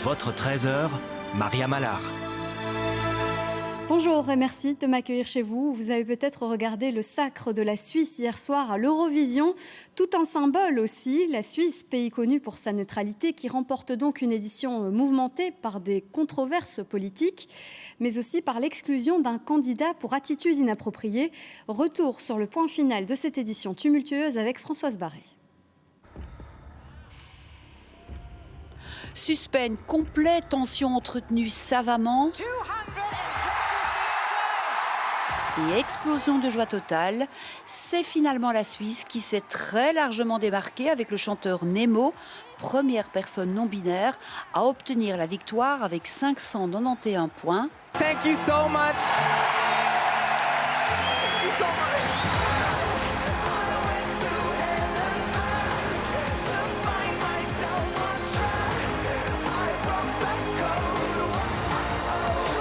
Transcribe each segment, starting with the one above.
Votre trésor, Maria Mallard. Bonjour et merci de m'accueillir chez vous. Vous avez peut-être regardé le sacre de la Suisse hier soir à l'Eurovision. Tout un symbole aussi, la Suisse, pays connu pour sa neutralité, qui remporte donc une édition mouvementée par des controverses politiques, mais aussi par l'exclusion d'un candidat pour attitude inappropriée. Retour sur le point final de cette édition tumultueuse avec Françoise Barré. Suspense complet, tension entretenue savamment et explosion de joie totale. C'est finalement la Suisse qui s'est très largement démarquée avec le chanteur Nemo, première personne non binaire à obtenir la victoire avec 591 points. Thank you so much. Thank you so much.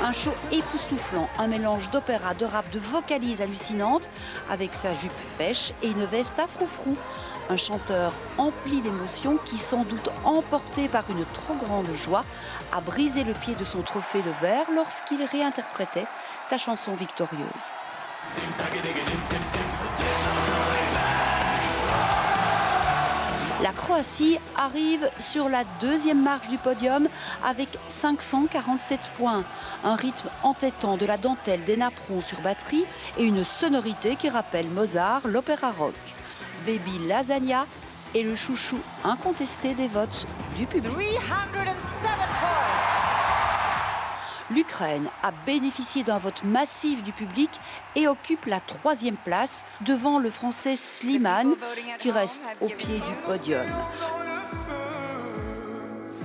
Un show époustouflant, un mélange d'opéra, de rap, de vocalises hallucinantes avec sa jupe pêche et une veste à froufrou. Un chanteur empli d'émotions qui, sans doute emporté par une trop grande joie, a brisé le pied de son trophée de verre lorsqu'il réinterprétait sa chanson victorieuse. La Croatie arrive sur la deuxième marche du podium avec 547 points. Un rythme entêtant, de la dentelle, des napperons sur batterie et une sonorité qui rappelle Mozart, l'opéra rock. Baby Lasagna est le chouchou incontesté des votes du public. 307 points. L'Ukraine a bénéficié d'un vote massif du public et occupe la 3e place devant le Français Slimane qui reste au pied du podium.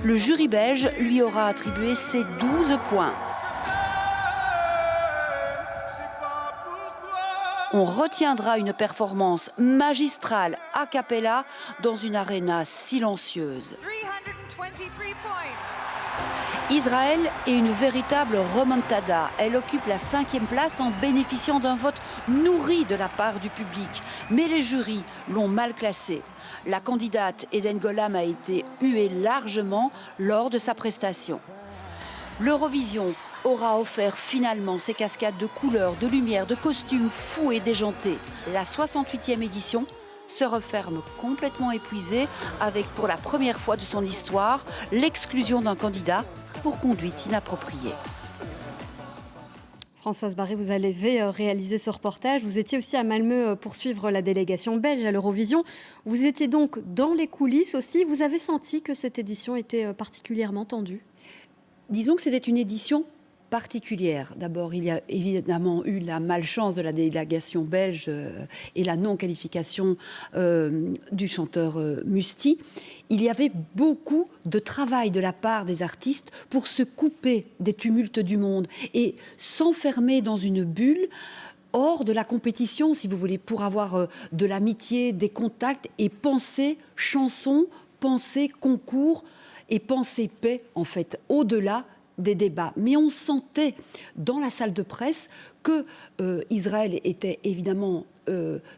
Le jury belge lui aura attribué ses 12 points. On retiendra une performance magistrale a cappella dans une arena silencieuse. 323 points. Israël est une véritable remontada. Elle occupe la 5e place en bénéficiant d'un vote nourri de la part du public. Mais les jurys l'ont mal classée. La candidate Eden Golam a été huée largement lors de sa prestation. L'Eurovision aura offert finalement ses cascades de couleurs, de lumière, de costumes fous et déjantés. La 68e édition se referme complètement épuisée avec, pour la première fois de son histoire, l'exclusion d'un candidat pour conduite inappropriée. Françoise Barré, vous avez réalisé ce reportage. Vous étiez aussi à Malmö pour suivre la délégation belge à l'Eurovision. Vous étiez donc dans les coulisses aussi. Vous avez senti que cette édition était particulièrement tendue? Disons que c'était une édition particulière. D'abord, il y a évidemment eu la malchance de la délégation belge et la non-qualification du chanteur Musti. Il y avait beaucoup de travail de la part des artistes pour se couper des tumultes du monde et s'enfermer dans une bulle hors de la compétition, si vous voulez, pour avoir de l'amitié, des contacts et penser chanson, penser concours et penser paix, en fait, au-delà des débats. Mais on sentait dans la salle de presse que Israël était évidemment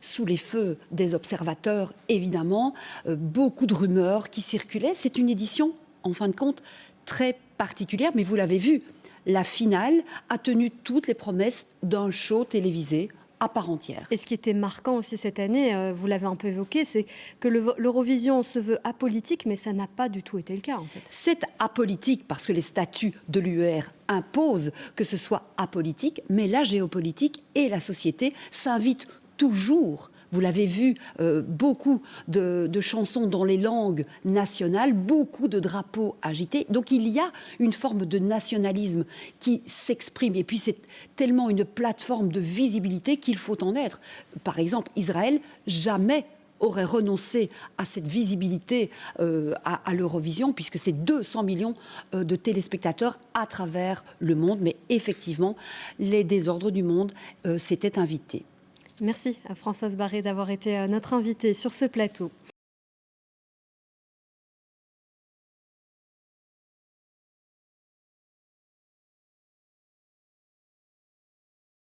sous les feux des observateurs, évidemment, beaucoup de rumeurs qui circulaient. C'est une édition, en fin de compte, très particulière, mais vous l'avez vu, la finale a tenu toutes les promesses d'un show télévisé à part entière. Et ce qui était marquant aussi cette année, vous l'avez un peu évoqué, c'est que l'Eurovision se veut apolitique, mais ça n'a pas du tout été le cas en fait. C'est apolitique parce que les statuts de l'UER imposent que ce soit apolitique, mais la géopolitique et la société s'invitent toujours. Vous l'avez vu, beaucoup de chansons dans les langues nationales, beaucoup de drapeaux agités. Donc il y a une forme de nationalisme qui s'exprime. Et puis c'est tellement une plateforme de visibilité qu'il faut en être. Par exemple, Israël, jamais aurait renoncé à cette visibilité à l'Eurovision, puisque c'est 200 millions de téléspectateurs à travers le monde. Mais effectivement, les désordres du monde s'étaient invités. Merci à Françoise Barré d'avoir été notre invitée sur ce plateau.